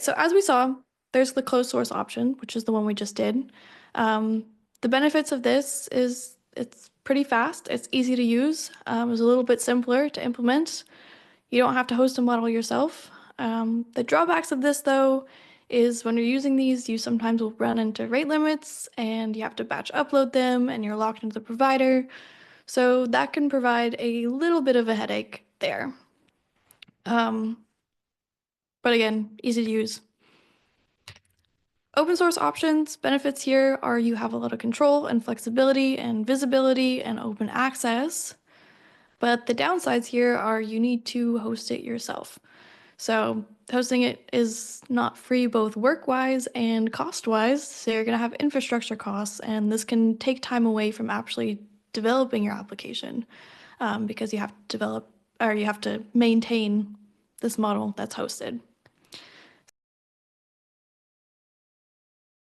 So as we saw, there's the closed source option, which is the one we just did. The benefits of this is it's pretty fast, it's easy to use, it's a little bit simpler to implement. You don't have to host a model yourself. The drawbacks of this, though, is when you're using these, you sometimes will run into rate limits and you have to batch upload them and you're locked into the provider. So that can provide a little bit of a headache there. Um, but again, easy to use. Open source options, benefits here are you have a lot of control and flexibility and visibility and open access. But the downsides here are you need to host it yourself. So hosting it is not free both work-wise and cost-wise. So you're going to have infrastructure costs, and this can take time away from actually developing your application because you have to develop or you have to maintain this model that's hosted.